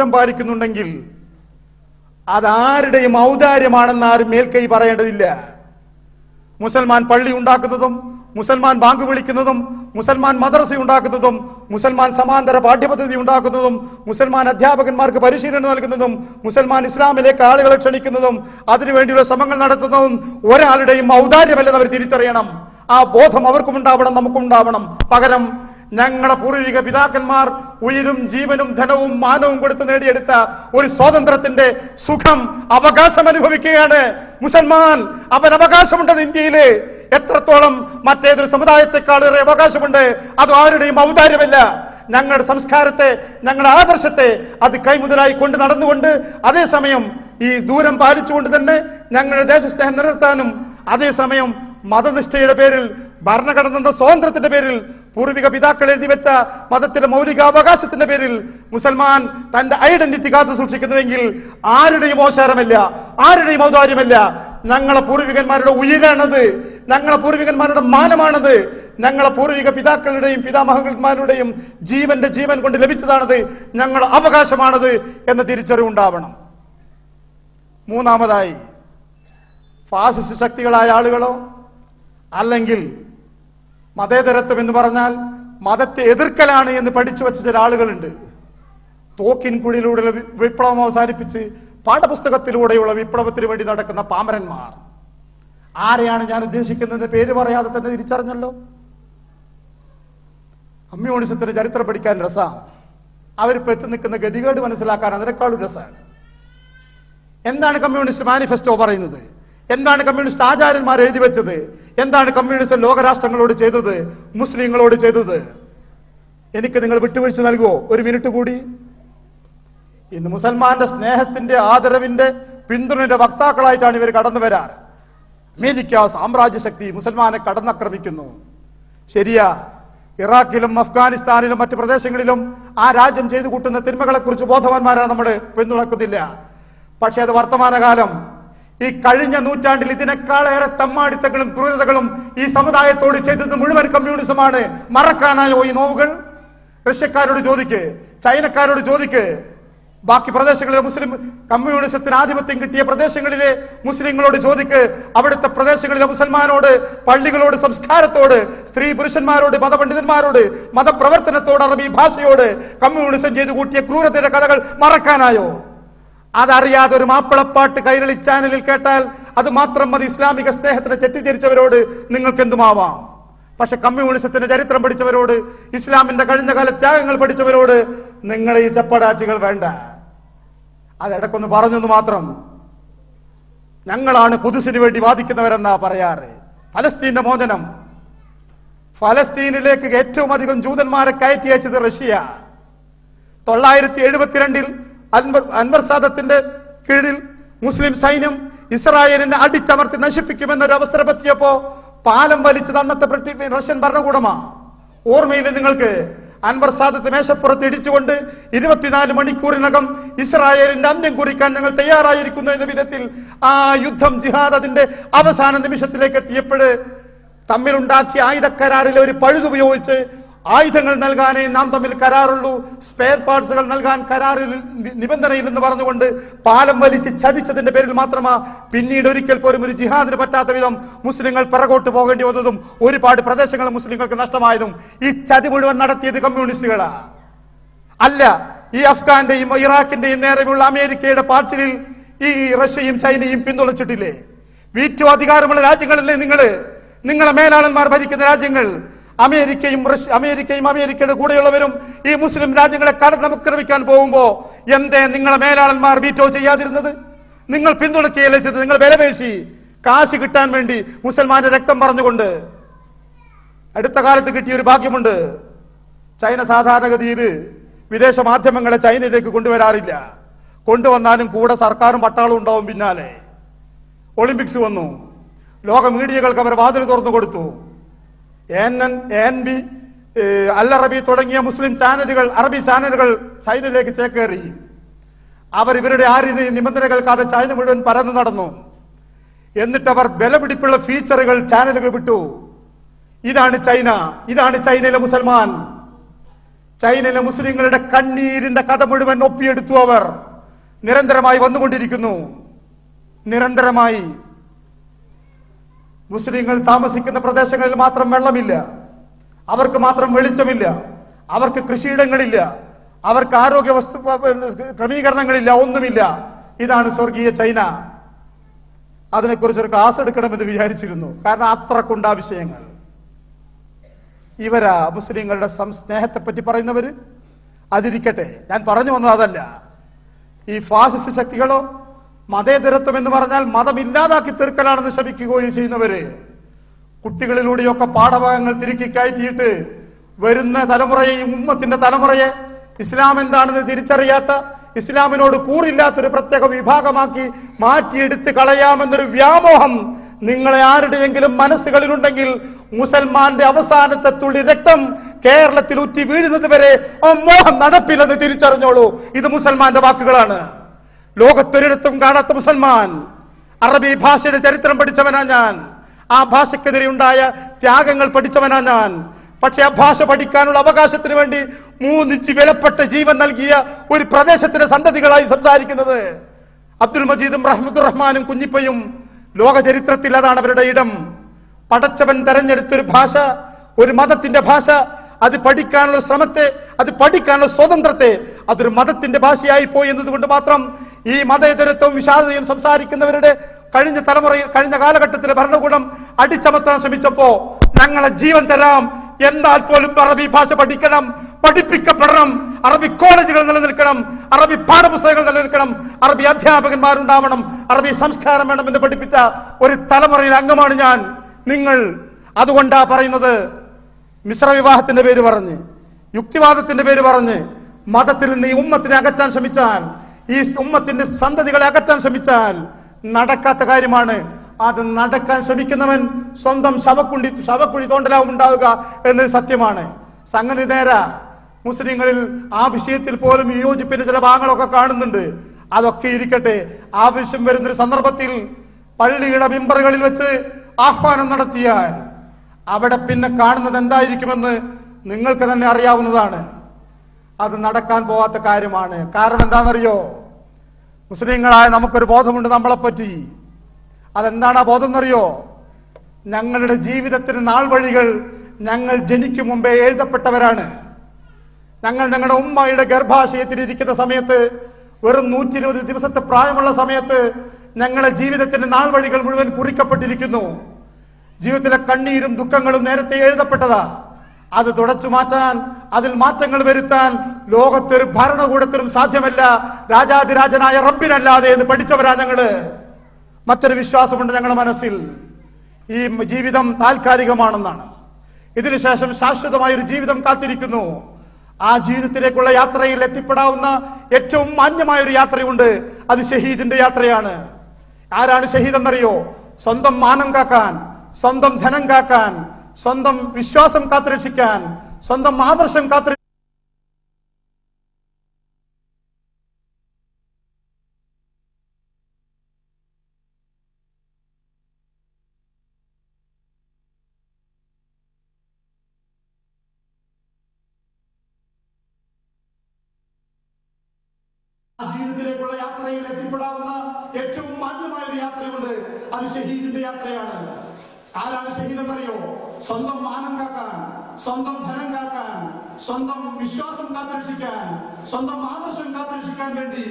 പാലിക്കുന്നുണ്ടെങ്കിൽ അതാരുടെയും ഔദാര്യമാണെന്ന് ആരും മേൽക്കൈ പറയേണ്ടതില്ല. മുസൽമാൻ പള്ളി ഉണ്ടാക്കുന്നതും മുസൽമാൻ ബാങ്ക് വിളിക്കുന്നതും മുസൽമാൻ മദ്രസ ഉണ്ടാക്കുന്നതും മുസൽമാൻ സമാന്തര പാഠ്യപദ്ധതി ഉണ്ടാക്കുന്നതും മുസൽമാൻ അധ്യാപകന്മാർക്ക് പരിശീലനം നൽകുന്നതും മുസൽമാൻ ഇസ്ലാമിലേക്ക് ആളുകളെ ക്ഷണിക്കുന്നതും അതിനുവേണ്ടിയുള്ള ശ്രമങ്ങൾ നടത്തുന്നതും ഒരാളുടെയും ഔദാര്യമല്ലെന്ന് അവർ തിരിച്ചറിയണം. ആ ബോധം അവർക്കും ഉണ്ടാവണം, നമുക്കും ഉണ്ടാവണം. പകരം ഞങ്ങളെ പൂർവിക പിതാക്കന്മാർ ഉയിരും ജീവനും ധനവും മാനവും കൊടുത്ത് നേടിയെടുത്ത ഒരു സ്വാതന്ത്ര്യത്തിന്റെ സുഖം അവകാശം അനുഭവിക്കുകയാണ് മുസൽമാൻ. അവൻ അവകാശമുണ്ടത് ഇന്ത്യയില് എത്രത്തോളം മറ്റേതൊരു സമുദായത്തെക്കാളേറെ അവകാശമുണ്ട്. അത് ആരുടെയും ഔദാര്യമല്ല. ഞങ്ങളുടെ സംസ്കാരത്തെ, ഞങ്ങളുടെ ആദർശത്തെ അത് കൈമുതലായി കൊണ്ട് നടന്നുകൊണ്ട് അതേസമയം ഈ ദൂരം പാലിച്ചുകൊണ്ട് തന്നെ ഞങ്ങളുടെ ദേശസ്നേഹം നിലനിർത്താനും അതേസമയം മതനിഷ്ഠയുടെ പേരിൽ ഭരണഘടന സ്വാതന്ത്ര്യത്തിന്റെ പേരിൽ പൂർവിക പിതാക്കൾ എഴുതി വെച്ച മതത്തിലെ മൗലികാവകാശത്തിന്റെ പേരിൽ മുസൽമാൻ തന്റെ ഐഡന്റിറ്റി കാത്തു സൂക്ഷിക്കുന്നുവെങ്കിൽ ആരുടെയും മോശാരമല്ല, ആരുടെയും ഔദാര്യമല്ല. ഞങ്ങളെ പൂർവികന്മാരുടെ ഉയരാണത്, ഞങ്ങളെ പൂർവികന്മാരുടെ മാനമാണത്, ഞങ്ങളെ പൂർവിക പിതാക്കളുടെയും പിതാമഹന്മാരുടെയും ജീവന്റെ ജീവൻ കൊണ്ട് ലഭിച്ചതാണത്, ഞങ്ങളുടെ അവകാശമാണത് എന്ന തിരിച്ചറിവുണ്ടാവണം. മൂന്നാമതായി, ഫാസിസ്റ്റ് ശക്തികളായ ആളുകളോ അല്ലെങ്കിൽ മതേതരത്വം എന്ന് പറഞ്ഞാൽ മതത്തെ എതിർക്കലാണ് എന്ന് പഠിച്ചു വെച്ച ചില ആളുകളുണ്ട്. തോക്കിൻ കുഴിയിലൂടെയുള്ള വിപ്ലവം അവസാനിപ്പിച്ച് പാഠപുസ്തകത്തിലൂടെയുള്ള വിപ്ലവത്തിന് വേണ്ടി നടക്കുന്ന പാമരന്മാർ. ആരെയാണ് ഞാൻ ഉദ്ദേശിക്കുന്നത് പേര് പറയാതെ തന്നെ തിരിച്ചറിഞ്ഞല്ലോ. കമ്മ്യൂണിസത്തിന്റെ ചരിത്രം പഠിക്കാൻ രസമാണ്. അവരിപ്പോ എത്തി നിൽക്കുന്ന ഗതികേട് മനസ്സിലാക്കാൻ അതിനേക്കാളും രസമാണ്. എന്താണ് കമ്മ്യൂണിസ്റ്റ് മാനിഫെസ്റ്റോ പറയുന്നത്? എന്താണ് കമ്മ്യൂണിസ്റ്റ് ആചാര്യന്മാർ എഴുതി വെച്ചത്? എന്താണ് കമ്മ്യൂണിസ്റ്റ് ലോകരാഷ്ട്രങ്ങളോട് ചെയ്തത്, മുസ്ലിങ്ങളോട് ചെയ്തത്? എനിക്ക് നിങ്ങൾ വിട്ടുവീഴ്ച നൽകുമോ ഒരു മിനിറ്റ് കൂടി? ഇന്ന് മുസൽമാന്റെ സ്നേഹത്തിന്റെ, ആദരവിന്റെ, പിന്തുണയുടെ വക്താക്കളായിട്ടാണ് ഇവർ കടന്നു വരാറ്. അമേരിക്ക സാമ്രാജ്യ ശക്തി മുസൽമാനെ കടന്നാക്രമിക്കുന്നു. ശരിയാ, ഇറാഖിലും അഫ്ഗാനിസ്ഥാനിലും മറ്റു പ്രദേശങ്ങളിലും ആ രാജ്യം ചെയ്തു കൂട്ടുന്ന തിന്മകളെ കുറിച്ച് ബോധവാന്മാരാണ് നമ്മൾ പിന്തുണക്കുന്നില്ല. പക്ഷെ അത് വർത്തമാനകാലം. ഈ കഴിഞ്ഞ നൂറ്റാണ്ടിൽ ഇതിനേക്കാളേറെ തമ്മാടിത്തങ്ങളും ക്രൂരതകളും ഈ സമുദായത്തോട് ചെയ്തത് മുഴുവൻ കമ്മ്യൂണിസമാണ്. മറക്കാനായോ ഈ നോവുകൾ? റഷ്യക്കാരോട് ചോദിക്ക്, ചൈനക്കാരോട് ചോദിക്ക്, ബാക്കി പ്രദേശങ്ങളിലെ മുസ്ലിം കമ്മ്യൂണിസത്തിന് ആധിപത്യം കിട്ടിയ പ്രദേശങ്ങളിലെ മുസ്ലിങ്ങളോട് ചോദിക്ക്, അവിടുത്തെ പ്രദേശങ്ങളിലെ മുസൽമാനോട്, പള്ളികളോട്, സംസ്കാരത്തോട്, സ്ത്രീ പുരുഷന്മാരോട്, മതപണ്ഡിതന്മാരോട്, മതപ്രവർത്തനത്തോട്, അറബി ഭാഷയോട് കമ്മ്യൂണിസം ചെയ്തു കൂട്ടിയ ക്രൂരതയുടെ കഥകൾ മറക്കാനായോ? അതറിയാതെ ഒരു മാപ്പിളപ്പാട്ട് കൈരളി ചാനലിൽ കേട്ടാൽ അത് മാത്രം മതി ഇസ്ലാമിക സ്നേഹത്തിന് തെറ്റിദ്ധരിച്ചവരോട് നിങ്ങൾക്ക് എന്തുമാവാം. പക്ഷെ കമ്മ്യൂണിസത്തിന്റെ ചരിത്രം പഠിച്ചവരോട്, ഇസ്ലാമിന്റെ കഴിഞ്ഞകാല ത്യാഗങ്ങൾ പഠിച്ചവരോട് നിങ്ങൾ ഈ ചപ്പടാച്ചികൾ വേണ്ട. അതിടക്കൊന്ന് പറഞ്ഞെന്ന് മാത്രം. ഞങ്ങളാണ് ഖുദ്സിന് വേണ്ടി വാദിക്കുന്നവരെന്നാ പറയാറ്. ഫലസ്തീന്റെ മോചനം, ഫലസ്തീനിലേക്ക് ഏറ്റവും അധികം ജൂതന്മാരെ കയറ്റി അയച്ചത് റഷ്യ. 972 അൻവർ സാദത്തിന്റെ കീഴിൽ മുസ്ലിം സൈന്യം ഇസ്രായേലിനെ അടിച്ചമർത്തി നശിപ്പിക്കുമെന്നൊരു അവസരം പറ്റിയപ്പോ പാലം വലിച്ചത് അന്നത്തെ റഷ്യൻ ഭരണകൂടമാ. ഓർമ്മയില്ല നിങ്ങൾക്ക്? അൻവർ സാദത്ത് മേശപ്പുറത്ത് ഇടിച്ചുകൊണ്ട് 24 മണിക്കൂറിനകം ഇസ്രായേലിന്റെ അന്ത്യം കുറിക്കാൻ ഞങ്ങൾ തയ്യാറായിരിക്കുന്നു എന്ന വിധത്തിൽ ആ യുദ്ധം, ജിഹാദ് അതിന്റെ അവസാന നിമിഷത്തിലേക്ക് എത്തിയപ്പോൾ തമ്മിലുണ്ടാക്കിയ ആയുധക്കരാറിലെ ഒരു പഴുതുപയോഗിച്ച് ആയുധങ്ങൾ നൽകാനേ നാം തമ്മിൽ കരാറുള്ളൂ, സ്പെയർ പാർട്സുകൾ നൽകാൻ കരാറിൽ നിബന്ധനയില്ലെന്ന് പറഞ്ഞുകൊണ്ട് പാലം വലിച്ച് ചതിച്ചതിന്റെ പേരിൽ മാത്രമാ പിന്നീട് ഒരിക്കൽ പോലും ഒരു ജിഹാദിന് പറ്റാത്ത വിധം മുസ്ലിങ്ങൾ പിറകോട്ട് പോകേണ്ടി വന്നതും ഒരുപാട് പ്രദേശങ്ങൾ മുസ്ലിങ്ങൾക്ക് നഷ്ടമായതും. ഈ ചതി മുഴുവൻ നടത്തിയത് കമ്മ്യൂണിസ്റ്റുകളാ. അല്ല, ഈ അഫ്ഗാന്റെയും ഇറാഖിന്റെയും നേരെയുള്ള അമേരിക്കയുടെ പാർട്ടിയിൽ ഈ റഷ്യയും ചൈനയും പിന്തുണച്ചിട്ടില്ലേ? വീറ്റോ അധികാരമുള്ള രാജ്യങ്ങളല്ലേ നിങ്ങളെ മേലാളന്മാർ ഭരിക്കുന്ന രാജ്യങ്ങൾ. അമേരിക്കയും അമേരിക്കയുടെ കൂടെയുള്ളവരും ഈ മുസ്ലിം രാജ്യങ്ങളെ കടന്നാക്രമിക്കാൻ പോകുമ്പോ എന്തേ നിങ്ങളെ മേലാളന്മാർ വീറ്റോ ചെയ്യാതിരുന്നത്? നിങ്ങൾ പിന്തുണയ്ക്കുകയല്ലേ ചെയ്തത്? നിങ്ങൾ വിലപേശി കാശ് കിട്ടാൻ വേണ്ടി മുസൽമാന്റെ രക്തം പറഞ്ഞുകൊണ്ട്. അടുത്ത കാലത്ത് കിട്ടിയ ഒരു ഭാഗ്യമുണ്ട്. ചൈന സാധാരണഗതിയിൽ വിദേശ മാധ്യമങ്ങളെ ചൈനയിലേക്ക് കൊണ്ടുവരാറില്ല. കൊണ്ടുവന്നാലും കൂടെ സർക്കാരും പട്ടാളും ഉണ്ടാവും പിന്നാലെ. ഒളിമ്പിക്സ് വന്നു, ലോക മീഡിയകൾക്ക് അവർ വാതിൽ തുറന്നു കൊടുത്തു. ANB, അൽ അറബി തുടങ്ങിയ മുസ്ലിം ചാനലുകൾ, അറബി ചാനലുകൾ ചൈനയിലേക്ക് ചേക്കേറി. അവർ ഇവരുടെ നിബന്ധനകൾക്കാതെ ചൈന മുഴുവൻ പരന്നു നടന്നു. എന്നിട്ട് അവർ ബലപിടിപ്പുള്ള ഫീച്ചറുകൾ ചാനലുകൾ വിട്ടു. ഇതാണ് ചൈന, ഇതാണ് ചൈനയിലെ മുസൽമാൻ. ചൈനയിലെ മുസ്ലിങ്ങളുടെ കണ്ണീരിന്റെ കഥ മുഴുവൻ ഒപ്പിയെടുത്തു. അവർ നിരന്തരമായി വന്നുകൊണ്ടിരിക്കുന്നു. നിരന്തരമായി മുസ്ലിങ്ങൾ താമസിക്കുന്ന പ്രദേശങ്ങളിൽ മാത്രം വെള്ളമില്ല, അവർക്ക് മാത്രം വെളിച്ചമില്ല, അവർക്ക് കൃഷിയിടങ്ങളില്ല, അവർക്ക് ആരോഗ്യ വസ്തു ക്രമീകരണങ്ങളില്ല, ഒന്നുമില്ല. ഇതാണ് സ്വർഗീയ ചൈന. അതിനെക്കുറിച്ച് ഒരു ക്ലാസ് എടുക്കണമെന്ന് വിചാരിച്ചിരുന്നു. കാരണം അത്രക്കുണ്ടാ വിഷയങ്ങൾ. ഇവരാ മുസ്ലിങ്ങളുടെ സ്നേഹത്തെ പറ്റി പറയുന്നവര്. അതിരിക്കട്ടെ, ഞാൻ പറഞ്ഞു വന്നത് അതല്ല. ഈ ഫാസിസ്റ്റ് ശക്തികളോ മതേതരത്വം എന്ന് പറഞ്ഞാൽ മതമില്ലാതാക്കി തീർക്കലാണെന്ന് ശപിക്കുകയും ചെയ്യുന്നവര്, കുട്ടികളിലൂടെയൊക്കെ പാഠഭാഗങ്ങൾ തിരുക്കി കയറ്റിയിട്ട് വരുന്ന തലമുറയെ, ഈ ഉമ്മത്തിന്റെ തലമുറയെ ഇസ്ലാം എന്താണെന്ന് തിരിച്ചറിയാത്ത, ഇസ്ലാമിനോട് കൂറില്ലാത്തൊരു പ്രത്യേക വിഭാഗമാക്കി മാറ്റിയെടുത്ത് കളയാമെന്നൊരു വ്യാമോഹം നിങ്ങളെ ആരുടെയെങ്കിലും മനസ്സുകളിലുണ്ടെങ്കിൽ മുസൽമാന്റെ അവസാനത്തെ തുള്ളി രക്തം കേരളത്തിൽ ഉറ്റി വീഴുന്നത് വരെ ആ മോഹം നടപ്പില്ലെന്ന് തിരിച്ചറിഞ്ഞോളൂ. ഇത് മുസൽമാന്റെ വാക്കുകളാണ്. ലോകത്തൊരിടത്തും കാണാത്ത മുസൽമാൻ. അറബി ഭാഷയുടെ ചരിത്രം പഠിച്ചവനാ ഞാൻ. ആ ഭാഷക്കെതിരെ ഉണ്ടായ ത്യാഗങ്ങൾ പഠിച്ചവനാ ഞാൻ. പക്ഷെ ആ ഭാഷ പഠിക്കാനുള്ള അവകാശത്തിന് വേണ്ടി മൂന്നിച്ച് വിലപ്പെട്ട ജീവൻ നൽകിയ ഒരു പ്രദേശത്തിന്റെ സന്തതികളായി സംസാരിക്കുന്നത് അബ്ദുൽ മജീദും റഹ്മത്തുറഹ്മാനും കുഞ്ഞിപ്പയും. ലോക ചരിത്രത്തിൽ അതാണ് അവരുടെ ഇടം. പടച്ചവൻ തെരഞ്ഞെടുത്തൊരു ഭാഷ, ഒരു മതത്തിന്റെ ഭാഷ, അത് പഠിക്കാനുള്ള ശ്രമത്തെ, അത് പഠിക്കാനുള്ള സ്വാതന്ത്ര്യത്തെ അതൊരു മതത്തിന്റെ ഭാഷയായി പോയി എന്നതുകൊണ്ട് മാത്രം ഈ മതേതരത്വവും വിഷാദതയും സംസാരിക്കുന്നവരുടെ കഴിഞ്ഞ തലമുറയിൽ, കഴിഞ്ഞ കാലഘട്ടത്തിലെ ഭരണകൂടം അടിച്ചമർത്താൻ ശ്രമിച്ചപ്പോ ഞങ്ങളെ ജീവൻ തരാം എന്നാൽ പോലും അറബി ഭാഷ പഠിക്കണം, പഠിപ്പിക്കപ്പെടണം, അറബി കോളേജുകൾ നിലനിൽക്കണം, അറബി പാഠപുസ്തകങ്ങൾ നിലനിൽക്കണം, അറബി അധ്യാപകന്മാരുണ്ടാവണം, അറബി സംസ്കാരം വേണമെന്ന് പഠിപ്പിച്ച ഒരു തലമുറയിൽ അംഗമാണ് ഞാൻ, നിങ്ങൾ. അതുകൊണ്ടാ പറയുന്നത്, മിശ്ര വിവാഹത്തിന്റെ പേര് പറഞ്ഞ്, യുക്തിവാദത്തിന്റെ പേര് പറഞ്ഞ് മതത്തിൽ നിന്ന് ഈ ഉമ്മത്തിനെ അകറ്റാൻ ശ്രമിച്ചാൽ, ഈ ഉമ്മത്തിന്റെ സന്തതികളെ അകറ്റാൻ ശ്രമിച്ചാൽ നടക്കാത്ത കാര്യമാണ്. അത് നടക്കാൻ ശ്രമിക്കുന്നവൻ സ്വന്തം ശവക്കുഴി തോണ്ടലാവും ഉണ്ടാവുക എന്നത് സത്യമാണ്. സംഗതി നേരാ. മുസ്ലിങ്ങളിൽ ആ വിഷയത്തിൽ പോലും വിയോജിപ്പിന്റെ ചില ഭാഗങ്ങളൊക്കെ കാണുന്നുണ്ട്. അതൊക്കെ ഇരിക്കട്ടെ. ആവശ്യം വരുന്നൊരു സന്ദർഭത്തിൽ പള്ളിയുടെ മിമ്പറുകളിൽ വെച്ച് ആഹ്വാനം നടത്തിയാൽ അവിടെ പിന്നെ കാണുന്നത് എന്തായിരിക്കുമെന്ന് നിങ്ങൾക്ക് തന്നെ അറിയാവുന്നതാണ്. അത് നടക്കാൻ പോവാത്ത കാര്യമാണ്. കാരണം എന്താണെന്നറിയോ? മുസ്ലിങ്ങളായ നമുക്കൊരു ബോധമുണ്ട് നമ്മളെപ്പറ്റി. അതെന്താണ് ആ ബോധം എന്നറിയോ? ഞങ്ങളുടെ ജീവിതത്തിന് നാൾ വഴികൾ ഞങ്ങൾ ജനിക്കും മുമ്പേ എഴുതപ്പെട്ടവരാണ്. ഞങ്ങൾ ഞങ്ങളുടെ ഉമ്മയുടെ ഗർഭാശയത്തിലിരിക്കുന്ന സമയത്ത്, വെറും 120 ദിവസത്തെ പ്രായമുള്ള സമയത്ത് ഞങ്ങളുടെ ജീവിതത്തിന്റെ നാൾ വഴികൾ മുഴുവൻ കുറിക്കപ്പെട്ടിരിക്കുന്നു. ജീവിതത്തിലെ കണ്ണീരും ദുഃഖങ്ങളും നേരത്തെ എഴുതപ്പെട്ടതാ. അത് തുടച്ചു മാറ്റാൻ, അതിൽ മാറ്റങ്ങൾ വരുത്താൻ ലോകത്തൊരു ഭരണകൂടത്തിനും സാധ്യമല്ല, രാജാതിരാജനായ റബ്ബിനല്ലാതെ എന്ന് പഠിച്ചവരാ ഞങ്ങള്. മറ്റൊരു വിശ്വാസമുണ്ട് ഞങ്ങളുടെ മനസ്സിൽ, ഈ ജീവിതം താൽക്കാലികമാണെന്നാണ്. ഇതിനുശേഷം ശാശ്വതമായൊരു ജീവിതം കാത്തിരിക്കുന്നു. ആ ജീവിതത്തിലേക്കുള്ള യാത്രയിൽ എത്തിപ്പെടാവുന്ന ഏറ്റവും മാന്യമായൊരു യാത്രയുണ്ട്. അത് ഷഹീദിന്റെ യാത്രയാണ്. ആരാണ് ഷഹീദ് എന്നറിയോ? സ്വന്തം മാനം കാക്കാൻ, സ്വന്തം ധനം കാക്കാൻ, സ്വന്തം വിശ്വാസം കാത്തുരക്ഷിക്കാൻ, സ്വന്തം ആദർശം കാത്തു ജീവിതത്തിലേക്കുള്ള യാത്രയിൽ എത്തിപ്പെടാവുന്ന ഏറ്റവും മാന്യമായ ഒരു യാത്രയുണ്ട്. അത് ഷഹീദിന്റെ യാത്രയാണ്. ആരാണ് ഷഹീദ് എന്നറിയോ? സ്വന്തം മാനം കാക്കാൻ, സ്വന്തം ധനം കാക്കാൻ, സ്വന്തം വിശ്വാസം കാത്തുരക്ഷിക്കാൻ, സ്വന്തം ആദർശം കാത്തുരക്ഷിക്കാൻ വേണ്ടി